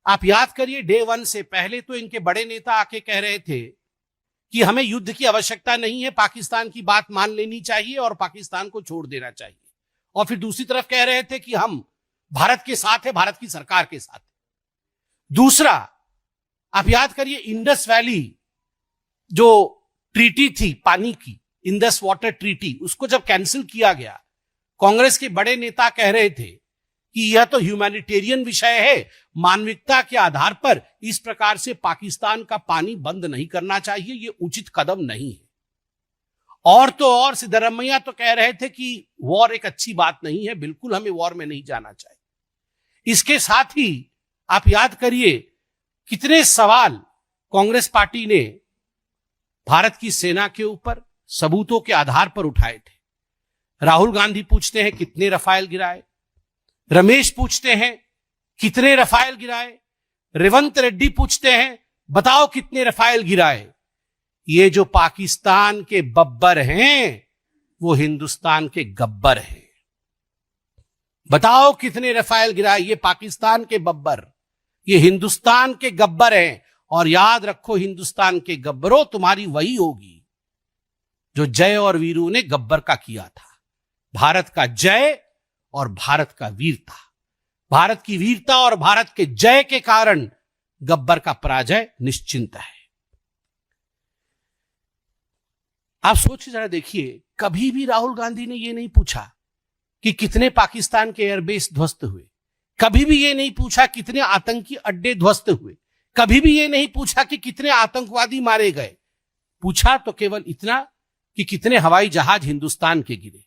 आप याद करिए, डे वन से पहले तो इनके बड़े नेता आके कह रहे थे कि हमें युद्ध की आवश्यकता नहीं है, पाकिस्तान की बात मान लेनी चाहिए और पाकिस्तान को छोड़ देना चाहिए। और फिर दूसरी तरफ कह रहे थे कि हम भारत के साथ है, भारत की सरकार के साथ है। दूसरा, आप याद करिए, इंडस वैली जो ट्रीटी थी पानी की, इंडस वाटर ट्रीटी, उसको जब कैंसिल किया गया, कांग्रेस के बड़े नेता कह रहे थे कि यह तो ह्यूमैनिटेरियन विषय है, मानविकता के आधार पर इस प्रकार से पाकिस्तान का पानी बंद नहीं करना चाहिए, यह उचित कदम नहीं है। और तो और सिद्धरमैया तो कह रहे थे कि वॉर एक अच्छी बात नहीं है, बिल्कुल हमें वॉर में नहीं जाना चाहिए। इसके साथ ही आप याद करिए कितने सवाल कांग्रेस पार्टी ने भारत की सेना के ऊपर सबूतों के आधार पर उठाए थे। राहुल गांधी पूछते हैं कितने रफाल गिराए, रमेश पूछते हैं कितने रफाल गिराए, रेवंत रेड्डी पूछते हैं बताओ कितने रफाल गिराए। ये जो पाकिस्तान के बब्बर हैं वो हिंदुस्तान के गब्बर हैं। बताओ कितने रफाल गिराए, ये पाकिस्तान के बब्बर, ये हिंदुस्तान के गब्बर हैं। और याद रखो, हिंदुस्तान के गब्बरों, तुम्हारी वही होगी जो जय और वीरू ने गब्बर का किया था। भारत का जय और भारत का वीरता, भारत की वीरता और भारत के जय के कारण गब्बर का पराजय निश्चिंत है। आप सोच जरा देखिए, कभी भी राहुल गांधी ने यह नहीं पूछा कि कितने पाकिस्तान के एयरबेस ध्वस्त हुए, कभी भी यह नहीं पूछा कितने आतंकी अड्डे ध्वस्त हुए, कभी भी यह नहीं पूछा कि कितने आतंकवादी मारे गए। पूछा तो केवल इतना कि कितने हवाई जहाज हिंदुस्तान के गिरे।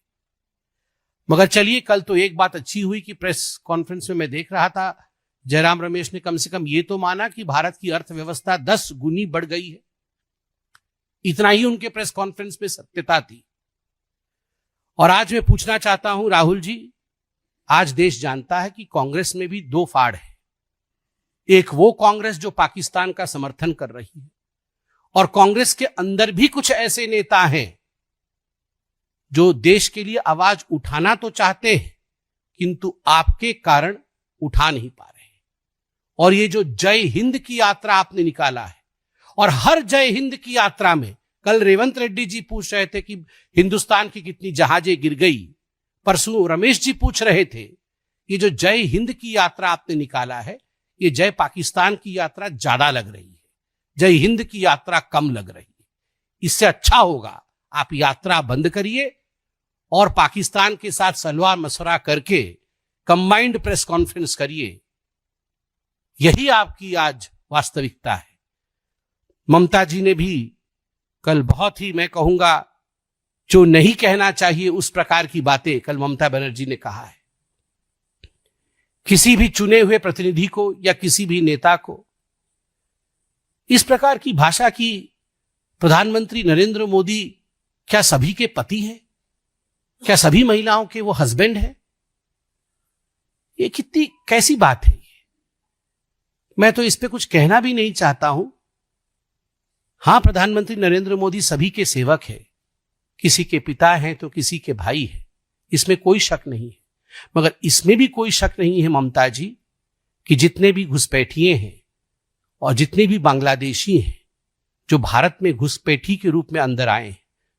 मगर चलिए, कल तो एक बात अच्छी हुई कि प्रेस कॉन्फ्रेंस में मैं देख रहा था, जयराम रमेश ने कम से कम ये तो माना कि भारत की अर्थव्यवस्था 10 गुनी बढ़ गई है। इतना ही उनके प्रेस कॉन्फ्रेंस में सत्यता थी। और आज मैं पूछना चाहता हूं राहुल जी, आज देश जानता है कि कांग्रेस में भी दो फाड़ है। एक वो कांग्रेस जो पाकिस्तान का समर्थन कर रही है, और कांग्रेस के अंदर भी कुछ ऐसे नेता हैं जो देश के लिए आवाज उठाना तो चाहते हैं किंतु आपके कारण उठा नहीं पा रहे हैं। और ये जो जय हिंद की यात्रा आपने निकाला है, और हर जय हिंद की यात्रा में, कल रेवंत रेड्डी जी पूछ रहे थे कि हिंदुस्तान की कितनी जहाजें गिर गई, परसों रमेश जी पूछ रहे थे, ये जो जय हिंद की यात्रा आपने निकाला है, ये जय पाकिस्तान की यात्रा ज्यादा लग रही है, जय हिंद की यात्रा कम लग रही है। इससे अच्छा होगा आप यात्रा बंद करिए और पाकिस्तान के साथ सलाह मशवरा करके कंबाइंड प्रेस कॉन्फ्रेंस करिए। यही आपकी आज वास्तविकता है। ममता जी ने भी कल बहुत ही, मैं कहूंगा, जो नहीं कहना चाहिए उस प्रकार की बातें कल ममता बनर्जी ने कहा है। किसी भी चुने हुए प्रतिनिधि को या किसी भी नेता को इस प्रकार की भाषा की, प्रधानमंत्री नरेंद्र मोदी क्या सभी के पति हैं? क्या सभी महिलाओं के वो हस्बैंड हैं? ये कितनी कैसी बात है ये? मैं तो इस पे कुछ कहना भी नहीं चाहता हूं। हां, प्रधानमंत्री नरेंद्र मोदी सभी के सेवक है, किसी के पिता हैं तो किसी के भाई हैं, इसमें कोई शक नहीं है। मगर इसमें भी कोई शक नहीं है ममता जी कि जितने भी घुसपैठिए हैं और जितने भी बांग्लादेशी हैं जो भारत में घुसपैठी के रूप में अंदर आए हैं,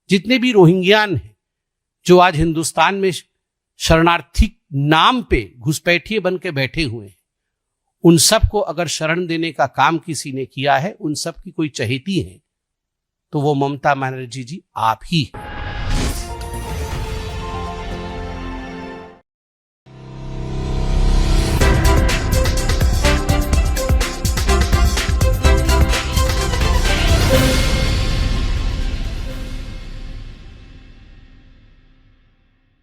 जितने भी रोहिंग्यान हैं जो आज हिंदुस्तान में शरणार्थी नाम पे घुसपैठिए बन के बैठे हुए हैं, उन सबको अगर शरण देने का काम किसी ने किया है, उन सब की कोई चहेती है तो वो ममता बनर्जी जी आप ही हैं।